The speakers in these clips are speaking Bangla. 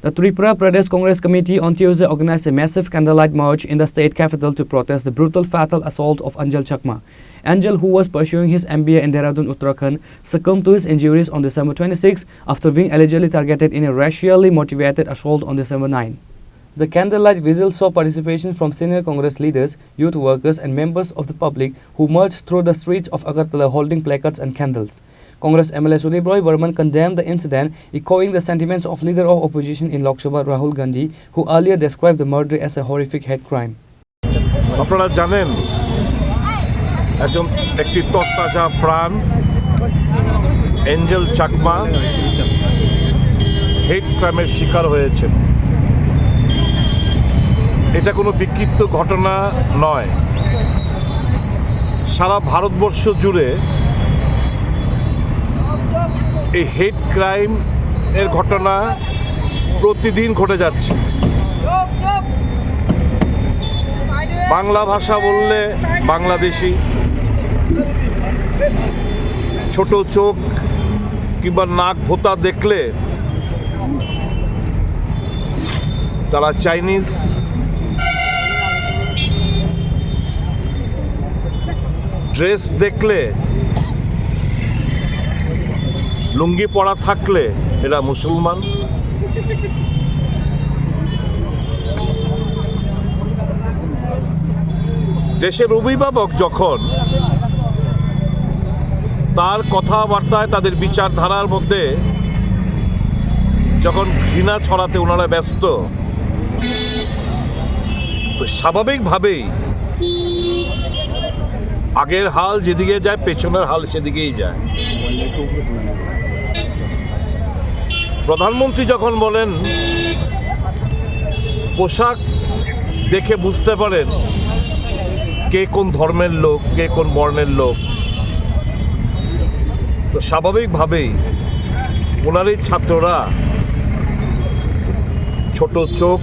The Tripura Pradesh Congress Committee on Tuesday organized a massive candlelight march in the state capital to protest the brutal fatal assault of Anjal Chakma. Anjal, who was pursuing his MBA in Dehradun, Uttarakhand, succumbed to his injuries on December 26 after being allegedly targeted in a racially motivated assault on December 9. The candlelight vigil saw participation from senior Congress leaders, youth workers and members of the public who marched through the streets of Agartala holding placards and candles. Congress MLA Sudip Roy Burman condemned the incident, echoing the sentiments of leader of opposition in Lok Sabha Rahul Gandhi, who earlier described the murder as a horrific hate crime. আপনারা জানেন একটি তরতাজা প্রাণ এঞ্জেল চাকমা হেট ক্রাইমের শিকার হয়েছেন। এটা কোনো বিক্ষিপ্ত ঘটনা নয়, সারা ভারতবর্ষ জুড়ে এই হেট ক্রাইম এর ঘটনা প্রতিদিন ঘটে যাচ্ছে। বাংলা ভাষা বললে বাংলাদেশি, ছোট চোখ কিংবা নাক ভোঁতা দেখলে তারা চাইনিজ, ড্রেস দেখলে, লুঙ্গি পরা থাকলে এরা মুসলমান। দেশের অভিভাবক যখন তার কথাবার্তায় তাদের বিচারধারার মধ্যে যখন ঘৃণা ছড়াতে ওনারা ব্যস্ত, স্বাভাবিকভাবেই আগের হাল যেদিকে যায় পেছনের হাল সেদিকেই যায়। প্রধানমন্ত্রী যখন বলেন পোশাক দেখে বুঝতে পারেন কে কোন ধর্মের লোক, কে কোন বর্ণের লোক, তো স্বাভাবিকভাবেই ওনারই ছাত্ররা ছোট চোখ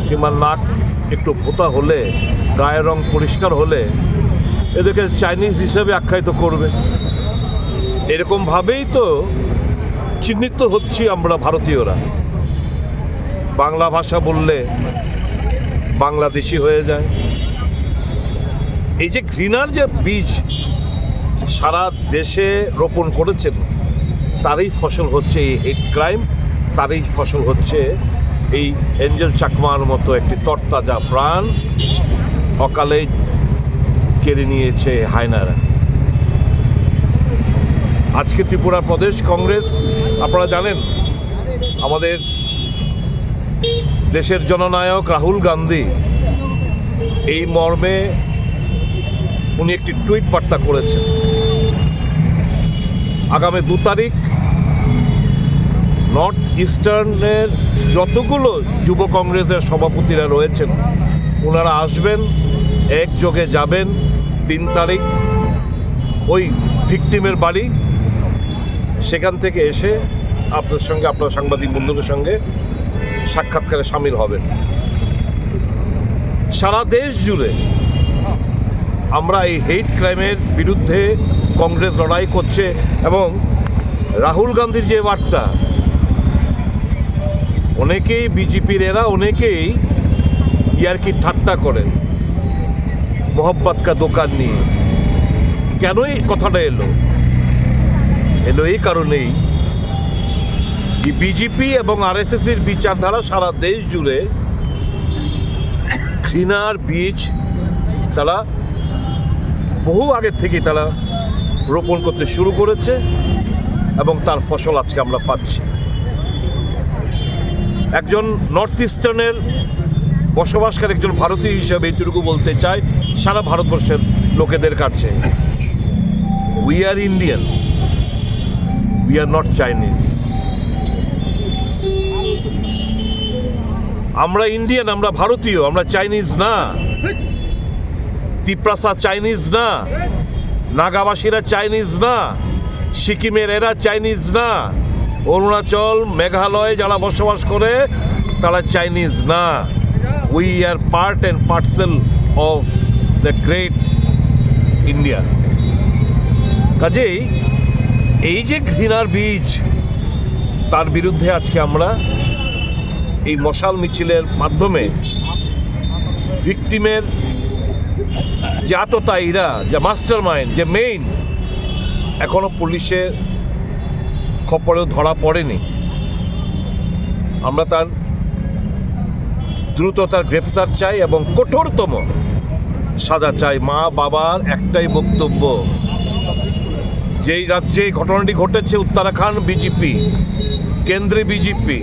কিংবা নাক একটু ভোঁতা হলে, গায়ের রং পরিষ্কার হলে এদেরকে চাইনিজ হিসেবে আখ্যায়িত করবে। এরকমভাবেই তো চিহ্নিত হচ্ছি আমরা ভারতীয়রা। বাংলা ভাষা বললে বাংলাদেশি হয়ে যায়। এই যে ঘৃণার যে বীজ সারা দেশে রোপণ করেছেন, তারই ফসল হচ্ছে এই হেট ক্রাইম, তারই ফসল হচ্ছে এই এঞ্জেল চাকমার মতো একটি তরতাজা প্রাণ অকালে কেড়ে নিয়েছে হায়নারা। আজকে ত্রিপুরা প্রদেশ কংগ্রেস, আপনারা জানেন আমাদের দেশের জননায়ক রাহুল গান্ধী এই মর্মে উনি একটি টুইট বার্তা করেছেন। আগামী 2 তারিখ নর্থ ইস্টার্নের যতগুলো যুব কংগ্রেসের সভাপতিরা রয়েছেন ওনারা আসবেন, একযোগে যাবেন 3 তারিখ ওই ভিকটিমের বাড়ি, সেখান থেকে এসে আপনার সঙ্গে, আপনার সাংবাদিক বন্ধুদের সঙ্গে সাক্ষাৎকারে সামিল হবেন। সারা দেশ জুড়ে আমরা এই হেট ক্রাইমের বিরুদ্ধে কংগ্রেস লড়াই করছে এবং রাহুল গান্ধীর যে বার্তা, অনেকেই বিজেপির এরা অনেকেই ইয়ার্কি ঠাট্টা করেন মোহব্বত কা দোকান নিয়ে। কেন এই কথাটা এলো এই কারণেই যে বিজেপি এবং আরএসএস এর বিচারধারা সারা দেশ জুড়ে ঘৃণার বীজ তারা বহু আগের থেকে তারা রোপণ করতে শুরু করেছে এবং তার ফসল আজকে আমরা পাচ্ছি। একজন নর্থ ইস্টার্নের বসবাসকারী একজন ভারতীয় হিসেবে এইটুকু বলতে চাই সারা ভারতবর্ষের লোকেদের কাছে, we are Indians, we are not Chinese. আমরা ইন্ডিয়ান, আমরা ভারতীয়, আমরা চাইনিজ না। তিপ্রাসা চাইনিজ না, নাগাবাসীরা চাইনিজ না, সিকিমের এরা চাইনিজ না, অরুণাচল, মেঘালয় যারা বসবাস করে তারা চাইনিজ না। We are part and parcel of the great India. কাজেই এই যে ঘৃণার বীজ, তার বিরুদ্ধে আজকে আমরা এই মশাল মিছিলের মাধ্যমে ভিকটিমের যে আততায়ীরা, যে মাস্টার মাইন্ড, যে মেইন, এখনো পুলিশের খপ্পরেও ধরা পড়েনি। আমরা তার দ্রুত তার গ্রেপ্তার চাই এবং কঠোরতম সাজা চাই। মা বাবার একটাই বক্তব্য, যেই রাজ্যে এই ঘটনাটি ঘটেছে উত্তরাখণ্ড বিজেপি, কেন্দ্রে বিজেপি,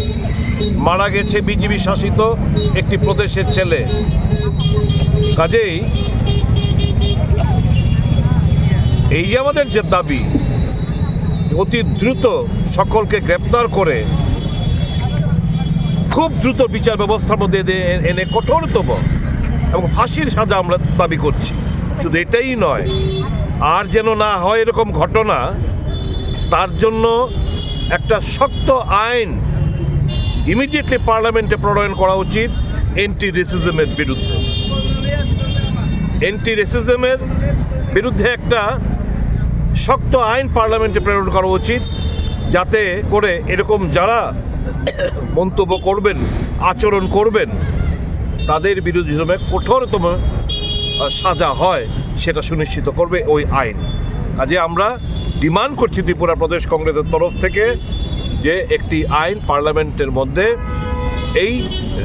মারা গেছে বিজেপি শাসিত একটি প্রদেশের ছেলে। কাজেই এই যে আমাদের যে দাবি, অতি দ্রুত সকলকে গ্রেপ্তার করে খুব দ্রুত বিচার ব্যবস্থার মধ্যে এনে কঠোরতম এবং ফাঁসির সাজা আমরা দাবি করছি। শুধু এটাই নয়, আর যেন না হয় এরকম ঘটনা, তার জন্য একটা শক্ত আইন ইমিডিয়েটলি পার্লামেন্টে প্রণয়ন করা উচিত অ্যান্টি রেসিজমের বিরুদ্ধে। অ্যান্টি রেসিজমের বিরুদ্ধে একটা শক্ত আইন পার্লামেন্টে প্রেরণ করা উচিত, যাতে করে এরকম যারা মন্তব্য করবেন, আচরণ করবেন, তাদের বিরুদ্ধে কঠোরতম সাজা হয়, সেটা সুনিশ্চিত করবে ওই আইন। কাজে আমরা ডিমান্ড করছি ত্রিপুরা প্রদেশ কংগ্রেসের তরফ থেকে যে একটি আইন পার্লামেন্টের মধ্যে এই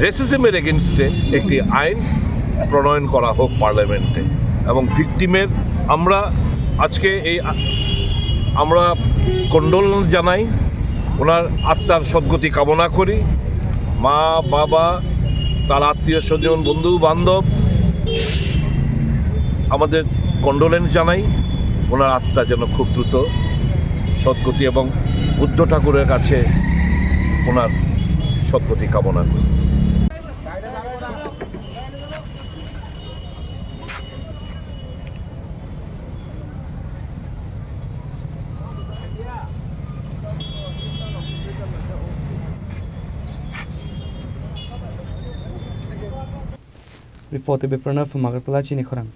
রেসিজমের এগেনস্টে একটি আইন প্রণয়ন করা হোক পার্লামেন্টে। এবং ভিকটিমের আমরা আজকে আমরা কন্ডোলেন্স জানাই, ওনার আত্মার সদ্গতি কামনা করি। মা বাবা, তার আত্মীয় স্বজন, বন্ধু বান্ধব, আমাদের কন্ডোলেন্স জানাই। ওনার আত্মা যেন খুব দ্রুত সদ্গতি এবং বুদ্ধ ঠাকুরের কাছে ওনার সদ্গতি কামনা করি। Reported by Pranav from Agartala, Chini Khorang.